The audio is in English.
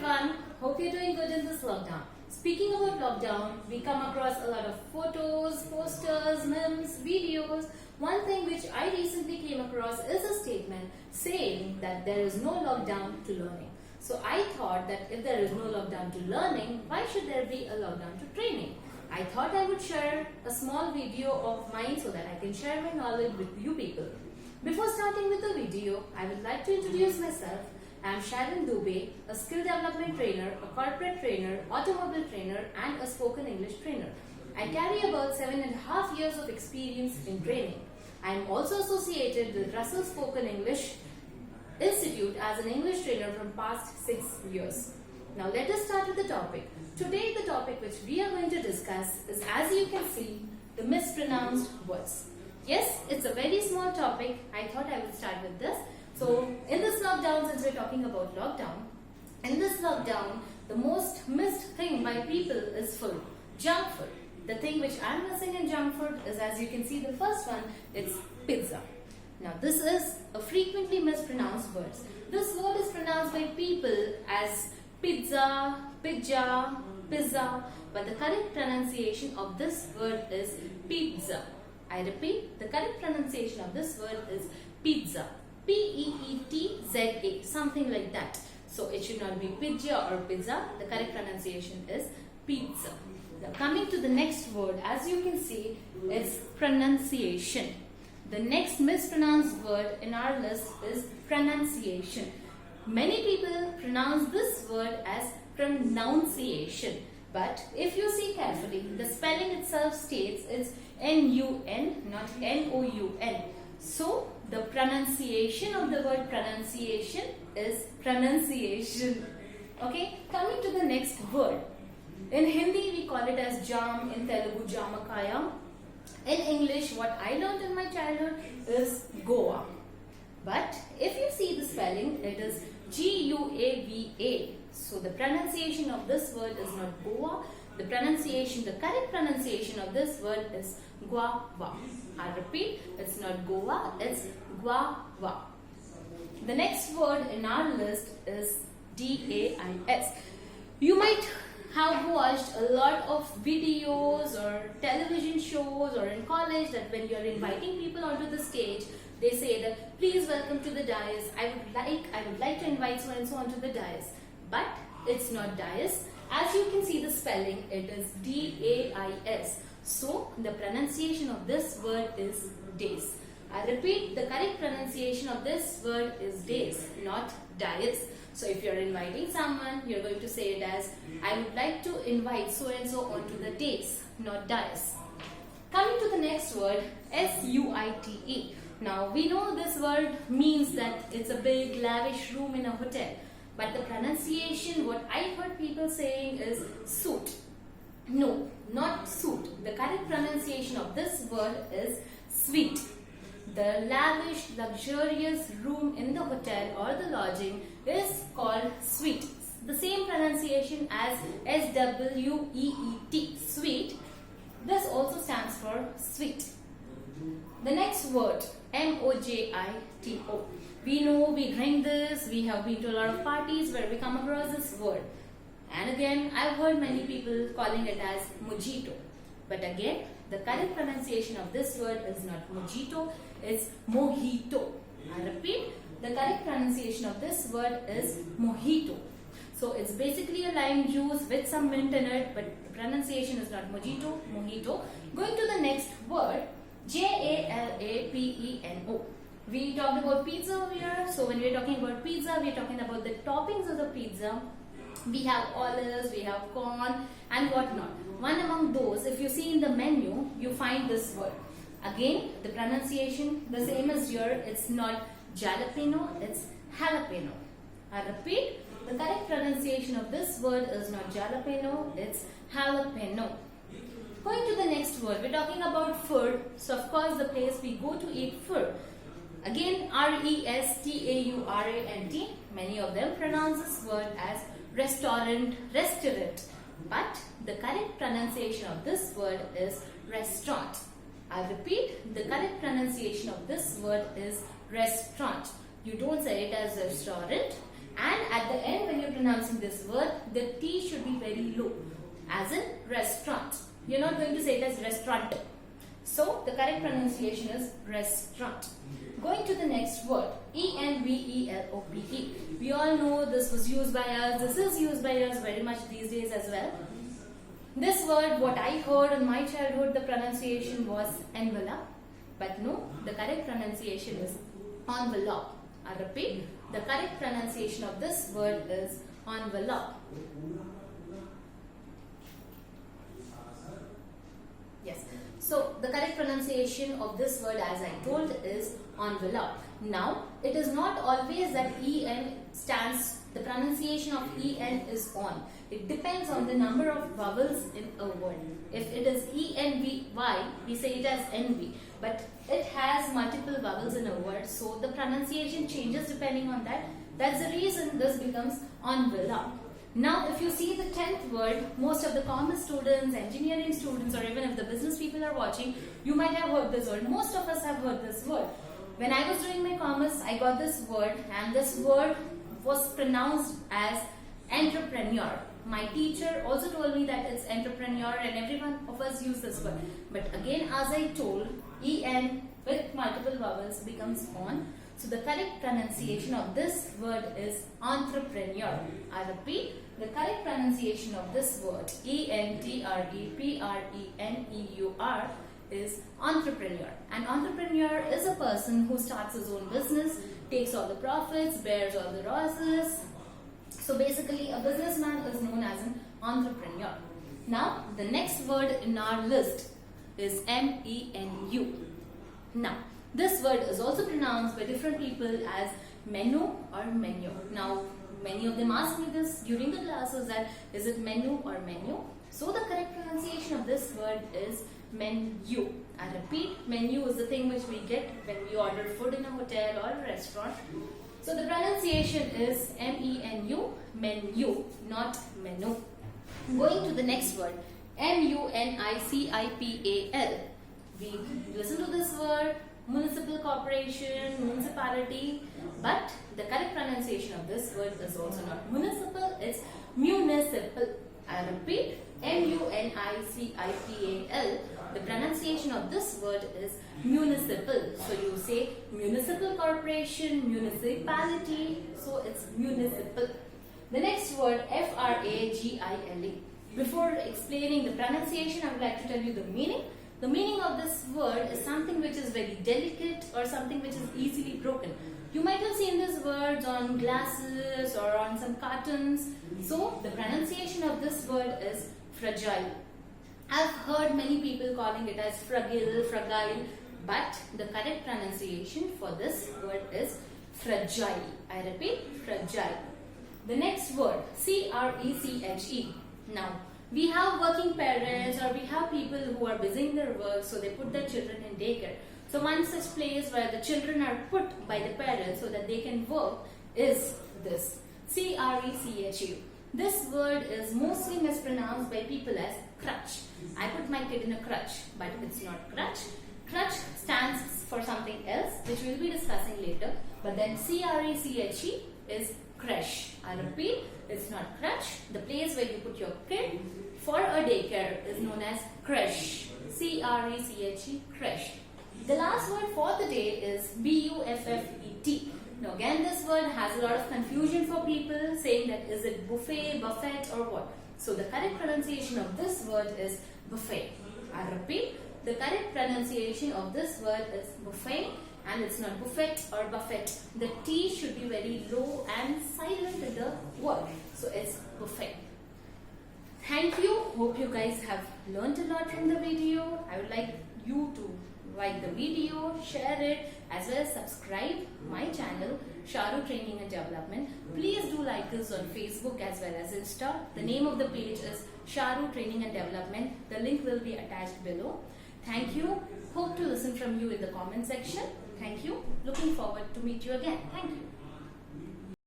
everyone, hope you're doing good in this lockdown. Speaking about lockdown, we come across a lot of photos, posters, memes, videos. One thing which I recently came across is a statement saying that there is no lockdown to learning. So I thought that if there is no lockdown to learning, why should there be a lockdown to training? I thought I would share a small video of mine so that I can share my knowledge with you people. Before starting with the video, I would like to introduce myself. I am Sharon Dubey, a skill development trainer, a corporate trainer, automobile trainer and a spoken English trainer. I carry about 7.5 years of experience in training. I am also associated with Russell Spoken English Institute as an English trainer from past 6 years. Now let us start with the topic. Today the topic which we are going to discuss is, as you can see, the mispronounced words. Yes, it's a very small topic. I thought I would start with this. So in this lockdown, since we're talking about lockdown, in this lockdown, the most missed thing by people is food, junk food. The thing which I'm missing in junk food is, as you can see, the first one, it's pizza. Now this is a frequently mispronounced word. This word is pronounced by people as pizza, pizza, pizza, but the correct pronunciation of this word is pizza. I repeat, the correct pronunciation of this word is pizza. P-E-E-T-Z-A, something like that. So it should not be pizza or pizza. The correct pronunciation is pizza. Now coming to the next word, as you can see, is pronunciation. The next mispronounced word in our list is pronunciation. Many people pronounce this word as pronunciation. But if you see carefully, the spelling itself states it's N-U-N, not N-O-U-N. So the pronunciation of the word pronunciation is pronunciation. Okay, coming to the next word. In Hindi we call it as jam, in Telugu jamakaya. In English, what I learned in my childhood is Goa. But if you see the spelling, it is G-U-A-V-A. So the pronunciation of this word is not Goa. The correct pronunciation of this word is guava. I repeat, it's not Goa, it's guava. The next word in our list is DAIS. You might have watched a lot of videos or television shows or in college that when you're inviting people onto the stage, they say that please welcome to the dais. I would like to invite so and so onto the dais. But it's not dais. As you can see the spelling, it is D-A-I-S. So the pronunciation of this word is days. I repeat, the correct pronunciation of this word is days, not dais. So if you're inviting someone, you're going to say it as, I would like to invite so and so onto the days, not dais. Coming to the next word, S-U-I-T-E. Now we know this word means that it's a big lavish room in a hotel. But the pronunciation, what I heard people saying is suit. No, not suit. The correct pronunciation of this word is suite. The lavish, luxurious room in the hotel or the lodging is called suite. The same pronunciation as S-W-E-E-T, suite. This also stands for suite. The next word, M-O-J-I-T-O. We know, we drink this, we have been to a lot of parties where we come across this word. And again, I've heard many people calling it as mojito. But again, the correct pronunciation of this word is not mojito, it's mojito. I repeat, the correct pronunciation of this word is mojito. So it's basically a lime juice with some mint in it, but the pronunciation is not mojito, mojito. Going to the next word, Jalapeno. We talked about pizza over here. So when we're talking about pizza, we're talking about the toppings of the pizza. We have olives, we have corn and whatnot. One among those, if you see in the menu, you find this word. Again, the pronunciation, the same as here, it's not jalapeno, it's jalapeno. I repeat, the correct pronunciation of this word is not jalapeno, it's jalapeno. Going to the next word, we're talking about food. So of course, the place we go to eat food. Again, R-E-S-T-A-U-R-A-N-T. Many of them pronounce this word as restaurant. But the correct pronunciation of this word is restaurant. I repeat, the correct pronunciation of this word is restaurant. You don't say it as restaurant. And at the end, when you pronounce pronouncing this word, the T should be very low, as in restaurant. You're not going to say it as restaurant. So the correct pronunciation is restaurant. Going to the next word, ENVELOPE. We all know this was used by us. This is used by us very much these days as well. This word, what I heard in my childhood, the pronunciation was envelope. But no, the correct pronunciation is envelope. I repeat, the correct pronunciation of this word is envelope. Yes. So the correct pronunciation of this word, as I told, is envelope. Now, it is not always that EN stands, the pronunciation of EN is on. It depends on the number of vowels in a word. If it is ENVY, we say it as NV. But it has multiple vowels in a word, so the pronunciation changes depending on that. That's the reason this becomes envelope. Now, if you see the 10th word, most of the commerce students, engineering students, or even if the business people are watching, you might have heard this word. Most of us have heard this word. When I was doing my commerce, I got this word, and this word was pronounced as entrepreneur. My teacher also told me that it's entrepreneur, and every one of us use this word. But again, as I told, EN with multiple vowels becomes on. So the correct pronunciation of this word is entrepreneur. I repeat, the correct pronunciation of this word, ENTREPRENEUR, is entrepreneur. An entrepreneur is a person who starts his own business, takes all the profits, bears all the losses. So basically, a businessman is known as an entrepreneur. Now, the next word in our list is MENU. Now, this word is also pronounced by different people as menu or menu. Now, many of them ask me this during the classes, that is it menu or menu? So the correct pronunciation of this word is menu. I repeat, menu is the thing which we get when we order food in a hotel or a restaurant. So the pronunciation is MENU, menu, not menu. Going to the next word, MUNICIPAL. We listen to this word, municipal corporation, municipality, but the correct pronunciation of this word is also not municipal, it's municipal. I repeat, MUNICIPAL. The pronunciation of this word is municipal. So you say municipal corporation, municipality, so it's municipal. The next word, FRAGILE. Before explaining the pronunciation, I would like to tell you the meaning. The meaning of this word is something which is very delicate or something which is easily broken. You might have seen these words on glasses or on some cartons. So the pronunciation of this word is fragile. I've heard many people calling it as fragile, but the correct pronunciation for this word is fragile. I repeat, fragile. The next word, CRECHE. Now, we have working parents or we have people who are busy in their work, so they put their children in daycare. So one such place where the children are put by the parents so that they can work is this, CRECHU. This word is mostly mispronounced by people as crutch. I put my kid in a crutch, but it's not crutch. Crutch stands for something else, which we'll be discussing later. But then CRECHE is creche. I repeat, it's not crutch. The place where you put your kid for a daycare is known as creche. CRECHE, creche. The last word for the day is BUFFET. Now again, this word has a lot of confusion for people, saying that is it buffet, buffet or what. So the correct pronunciation of this word is buffet. I repeat, the correct pronunciation of this word is buffet, and it's not buffet or buffet. The T should be very low and silent in the word. So it's buffet. Thank you. Hope you guys have learned a lot from the video. I would like you to like the video, share it, as well as subscribe my channel, Sharu Training and Development. Please do like us on Facebook as well as Insta. The name of the page is Sharu Training and Development. The link will be attached below. Thank you. Hope to listen from you in the comment section. Thank you. Looking forward to meet you again. Thank you.